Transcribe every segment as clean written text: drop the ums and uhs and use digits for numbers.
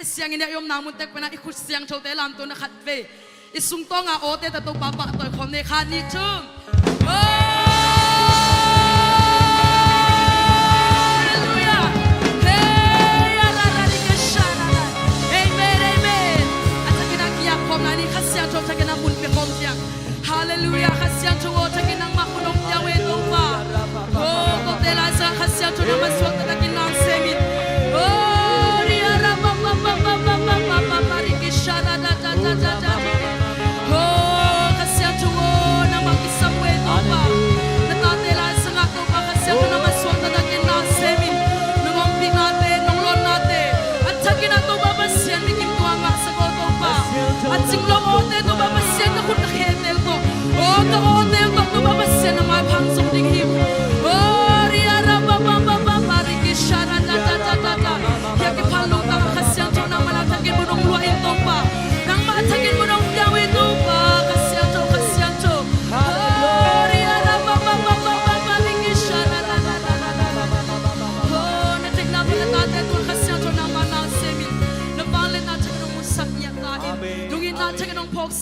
siang ini ayom namun tek pena ikut siang chote lam to na khatve isung to nga ote ta to papa to khom ne khani chung hallelujah hey ya la la ni kashana amen amen atakina kia khom na ni khasiang cho takina mun pe khom siang hallelujah khasiang cho takina ma kunong yawe to pa oh to te la sa khasiang cho na maswak takina semit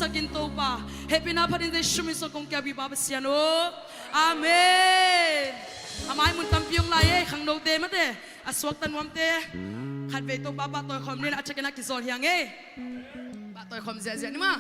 sakin to pa happy na pa din de shumi so kong kya bi ba siano amen amai mun kampiong lai khang no te ma te aswak tan wam te khat ve to ba to khom ni na achakena ki zon hiang e ba to khom zia zia ni ma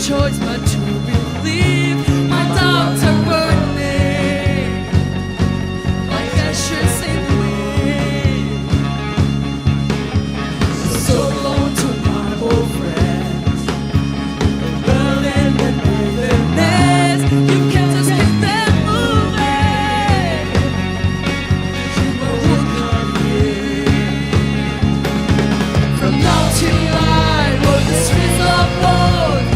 choice but to believe my doubts are burning like ashes in the wind. So long to my old friends, Berlin and Netherlands. You can't just keep them moving. You will come here. From now till I walk the streets of gold.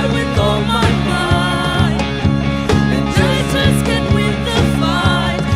With all my mind, and I just can't win the fight.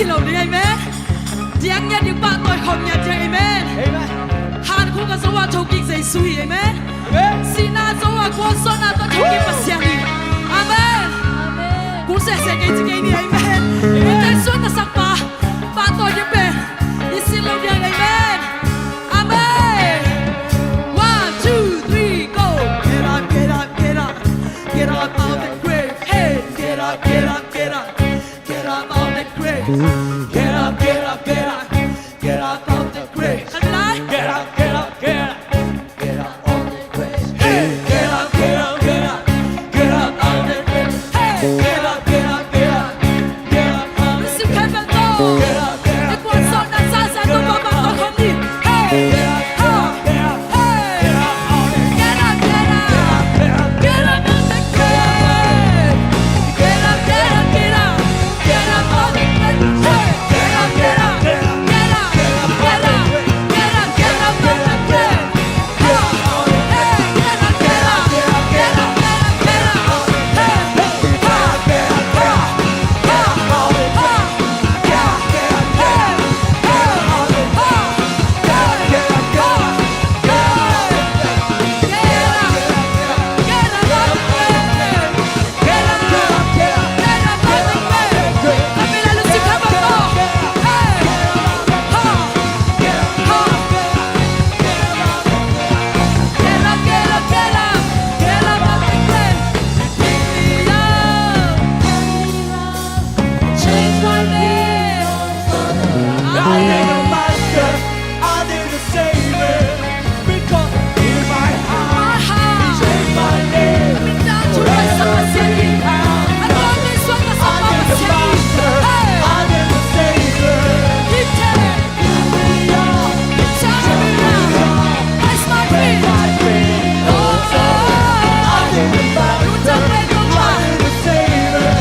lâu đi amen tiếng nghe những bạn tôi không nghe tiếng amen Hàn Quốc có dấu châu kinh dây suy amen Sina dấu qua số nào tôi châu kinh bát xiang đi amen cũng sẽ cái gì đi amen những cái số ta sắc ba bạn tôi như vậy như xin lâu đi amen amen 1, 2, 3 go get up get up get up get up out the grave hey get up get up get up get up out the grave get up get up get up get up out the grave get up get up get up get up out the grave hey get up get up get up get up out the grave hey get up get up get up get up out the grave get up get up quan sọ đã ra ra tôi vào bạn tôi không đi hey get up get up get up hey get up out the get up get up get up get up out the grave get up get up get up get up out the grave hey get up get up get up get up get up get up get up get up out the grave get up out the hey get up get up get up get up get up out the hey get up get up get up get up out the get up get up get up get up out the get up get up get up get up get up Change my name. I need a master, I need a savior, because in my heart, change my name. Forever free. I need a master, I need a savior. Fill me up, change me up, make my dream come true. I need a master, I need a savior.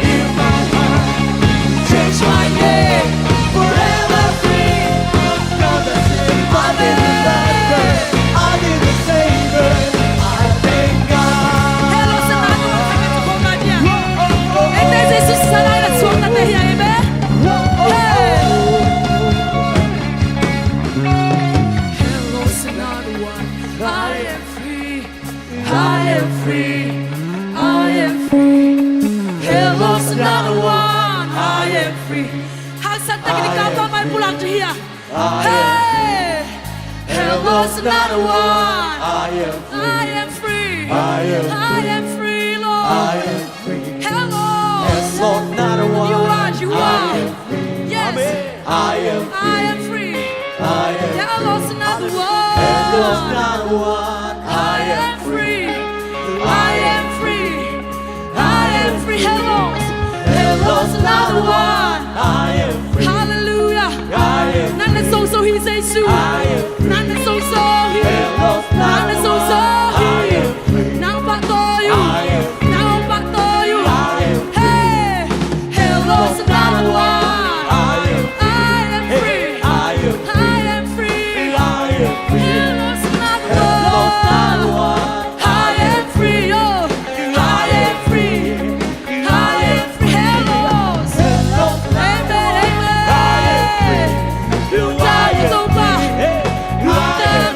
In my heart, change my name. Forever free. God has saved my master, I need a savior. I thank God. Hello, Senado. Ete Jesus sana ila suota tehi amen. Hello, Senado. I am free. I am free. I am free. Hello, Senado. I am free. Hasan tak ni kau mai pulang tu here. Hey. Hello, Senado. I am I am free. I am free, Lord. I am free. Hello. Yes, Lord, not a one. You are. You are. Yes. I am I am free. I am Hello, another Hello, one. not a one. I am free. I am free. I am free. Hello. Hello, another one. I am free. Hallelujah. I am None is so he says so. I am free. None is so he. Hello, None is so I he. am free. Now back to you. I am free. Now back to you. I am free. Hey. Hello, another one. I am I am free. I am I am free. I am free. Hello, another Hello, not a one. one. I am free, oh, I am free, I am free, hello, Hello, amen, amen. I am free. You Luta are is over, free. luta is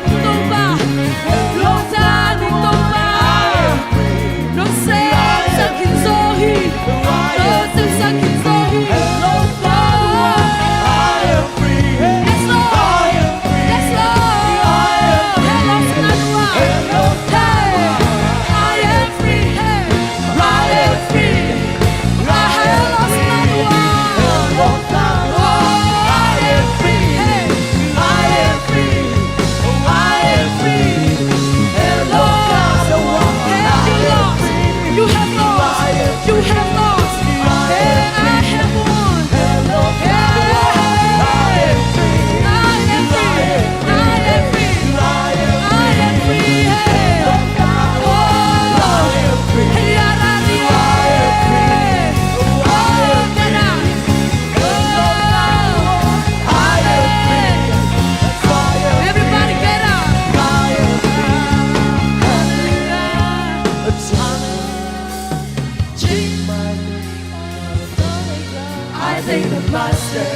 thank the Master,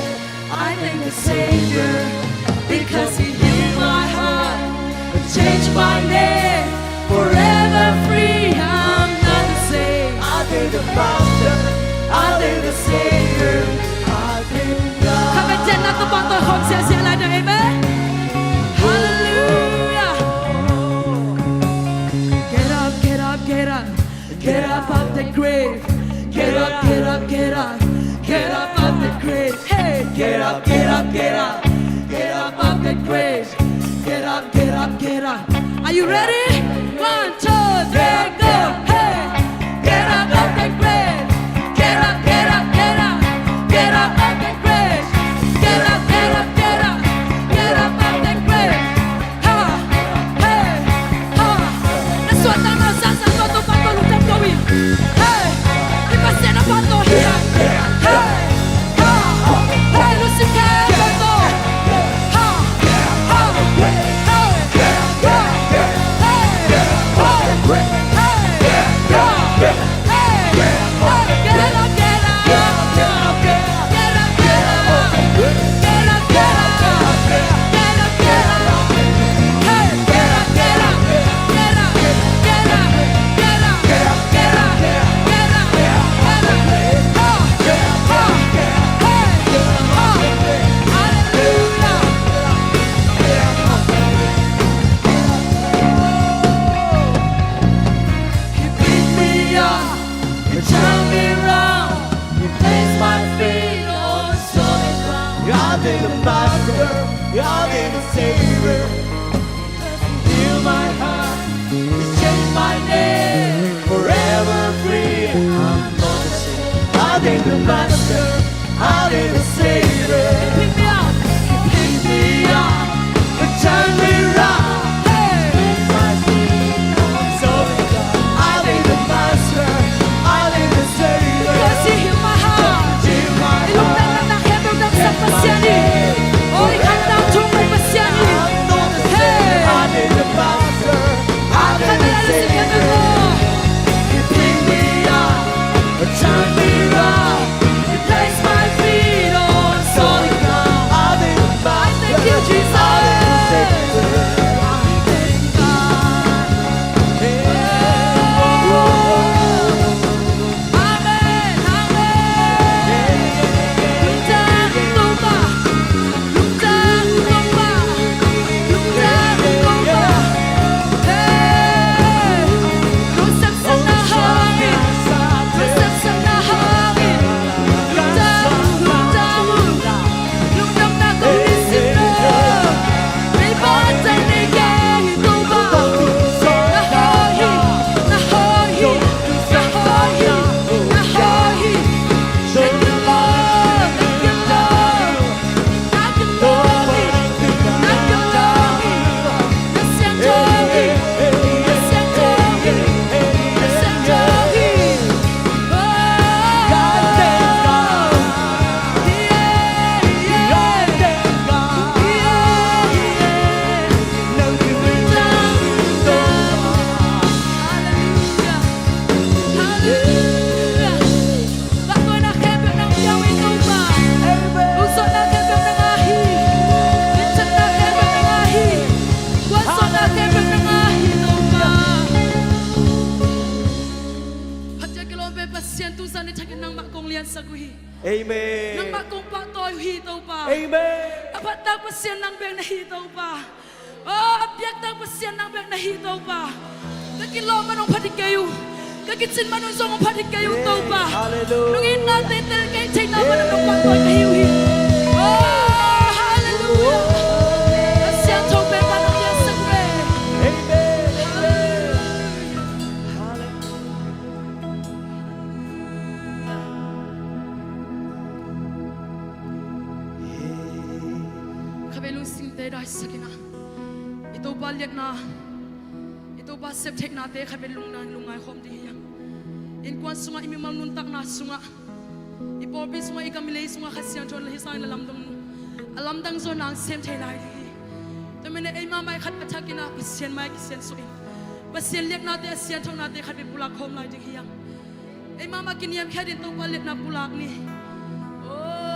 I thank the Savior, because He healed my heart and changed my name. Forever free, I'm not the same. I thank the Master, I thank the Savior, I thank God. ข้าพเจ้านักตบตัวของเสียอะไรหน่อยเอเมน Hallelujah Get up get up get up get up off the grave Get up get up get up get up off the grave Hey get up get up get up get up off the grave Get up get up get up Are you ready? 1 2 3 go Hey get up off the grave Get up get up get up get up off the grave Get up get up get up get up off the grave Ha hey ha Let's swat down our sons and go to battle with them going Hey if I stand up on the here Hey ha Hey Lucifer go Ha ha Hey God is the Savior, heal my heart, change my name, forever free. I'm not the same. I thank the Master, I thank the Savior. Pick me up, and turn me round. Hey, my feet, so I thank the Master, I thank the Savior. Because He healed my heart. Heal my Ilungdan heart. na nakebog ng sa pasyani. Oh, ikandang tungkol pasyani. I'm not the same. I thank the Master, I thank the Savior. You pick me up, turn me round. You place my feet on solid ground. I thank the Master, Thank you, Jesus. I thank the Savior. I thank God. Amen. Amen. Lungdan tumba. Lungdan tumba. Lungdan tumba. Hey. Lusap sa nahangin. Lusap sa nahangin. Lungdan, lungdan mo. Lungdan na kulisip na. May batay na ikaw ba? Nahohi, nahohi, nahohi, nahohi. Thank you, Lord. Thank you, Lord. Thank you, Lord. Thank you, Lord. Nasentohi, nasentohi, nasentohi. Oh, Hallelujah. Bago nakebog ng biyawin ko ba? Uso nakebog ng ahi. Minsan nakebog ng ahi. Waso nakebog ng ahi ko ba? Hadya kilombe pasyen tu sa ni takin ng makong liyan sa kuhi. Amen. Nang makong patoy hitaw pa. Amen. Apat na pasyan ng biyang nahitaw pa. Oh, abyak na pasyan ng biyang nahitaw pa. Kakilo man ang patik kayo. Kakitsin man ang song ang patik kayo ito pa. Hallelujah. Nung inatin tel kay chay na man ang patoy kahiwi. Oh, hallelujah. Pasyan tong beba ng liyan sa kwe. Amen. Kabelong sinte dahil sa kina. Ito balik na. Ito ba septek natin kabelong na lungay kom dihiyang. Inkuan sunga imimang nuntak na sunga. Ipobi sunga ikamilay sunga kasyan chon lahisang lalamdong. Alamdang zona ang septek na dihi. Tamina ay mamay kat pataki na pasyan may kisyan suin. Pasyan liyak natin asyan chong natin kat pipulak kom na dihiyang. Ay mama kiniyam kaya dito balik na pulak ni. Oh.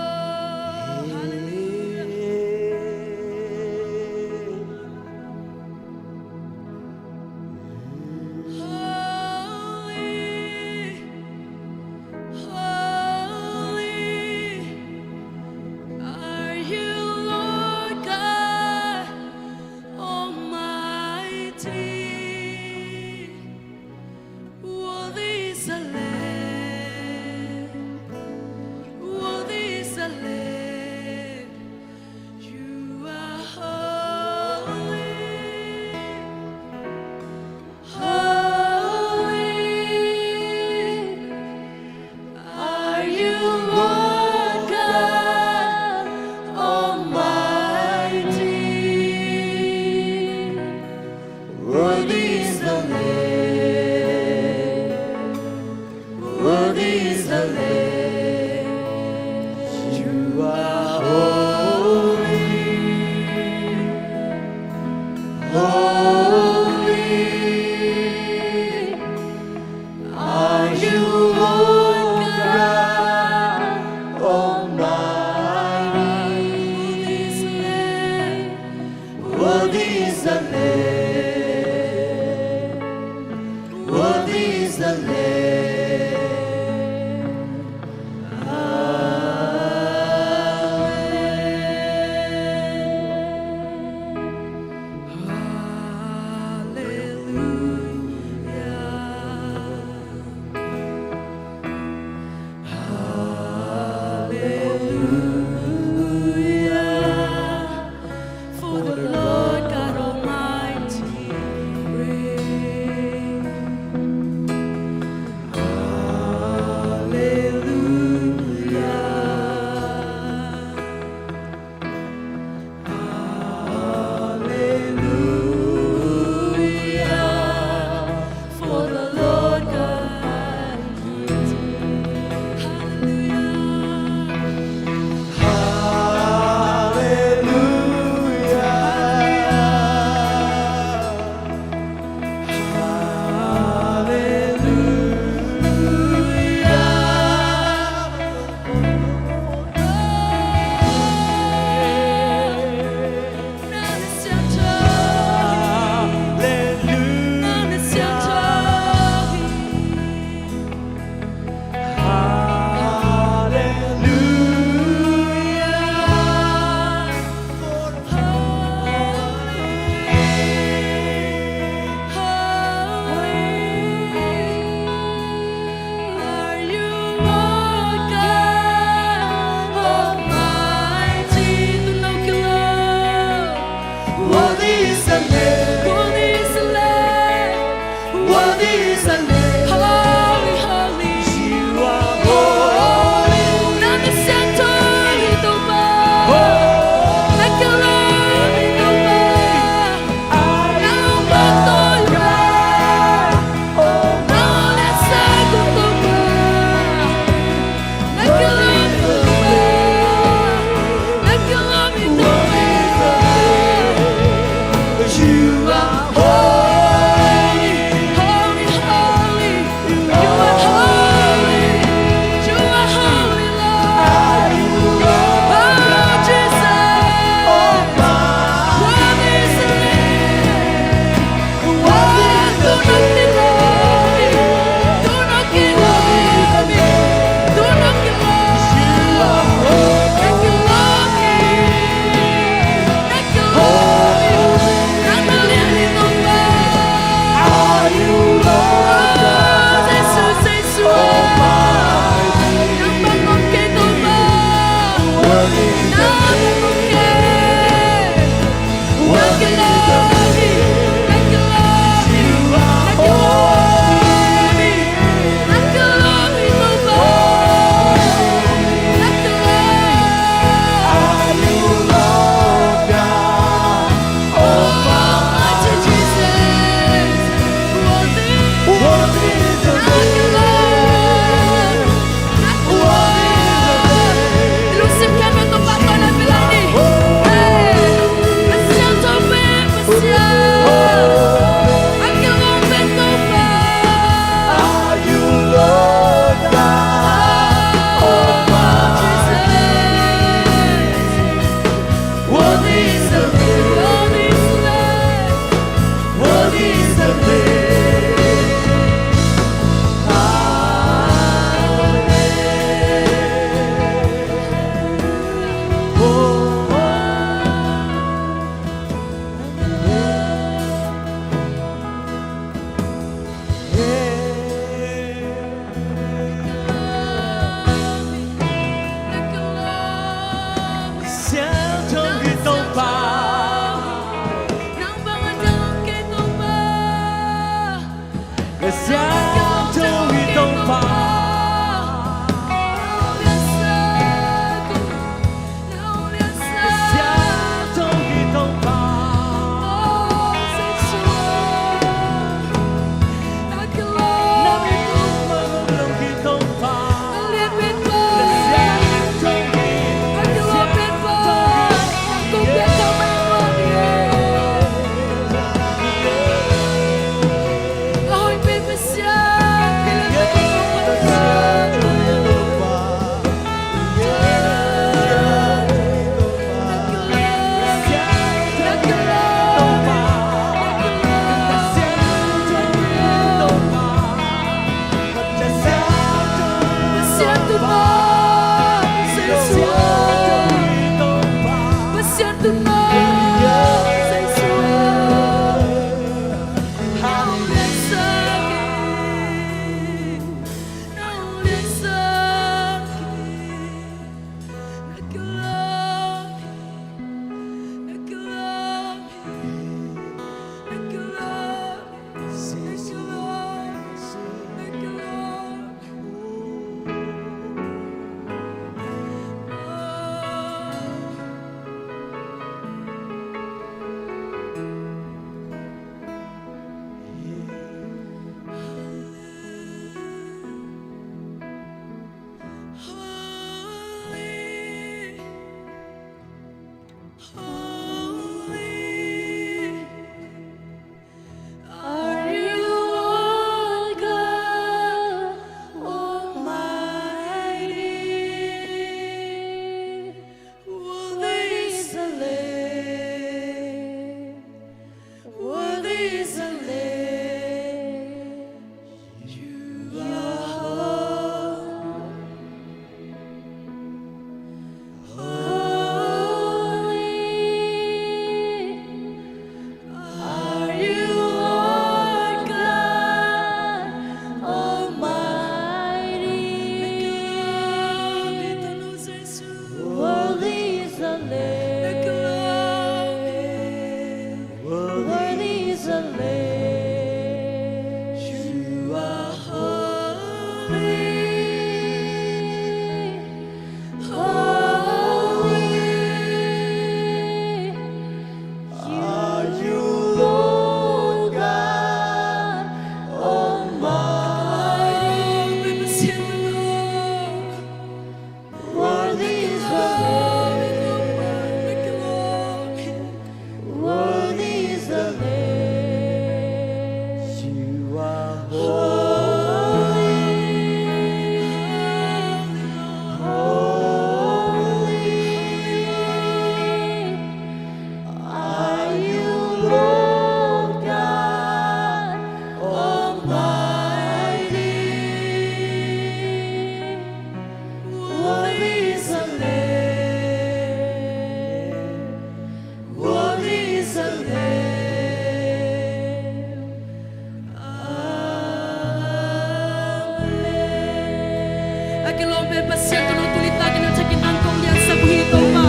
kilombe pasien to no tulita kina takin ang kong yan sa buhito pa.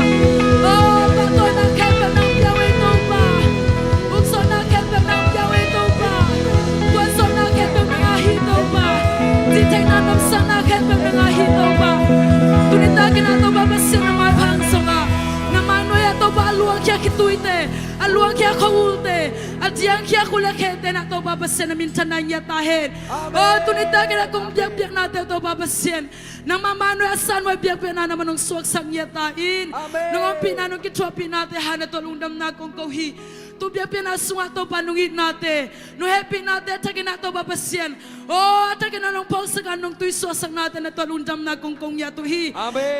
Oh, bato na kepe ng piyawe to pa. Ukso na kepe ng piyawe to pa. Kwanso na kepe ng ahito pa. Titay na namsa na kepe ng ahito pa. Tulita kina to pa pasien na mabangso ka. Namanoy ato pa aluang kya kituite. Aluang kya kaulte. Adiang kya kulakete na to babasyan na mintanan niya tahin. Oh, tunita kina kung biyak-biyak natin to babasyan. Nang mamano asan mo biyak-biyak na naman ng suwag sang niya tahin. Nung ang pinanong kitwapi natin hana to lungdam na kong kauhi. Tu biyak-biyak na sunga to panungit natin. Nung happy natin atagin na to babasyan. Oh, atagin na nung pausagan nung tuy suwasang natin na to lungdam na kong niya tuhi.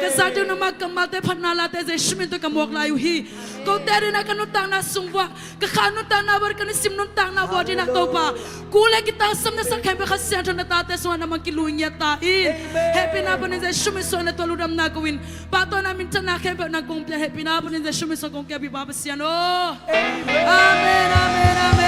Kasado na magkamate panalate sa ishminto kamuak layuhi. Kung teri na kanutang na sungwa. Kakanutang na kanisim nung tang na body na to pa. Kulay kita sam na sa kaya kasiyento na tate suwa naman kiluin niya tain. Happy na po ninja shumiso na tuludam na gawin. Pato namin tanah kaya nagkumpya. Happy na po ninja shumiso kung kaya bibabasyan. Oh! Amen, amen, amen.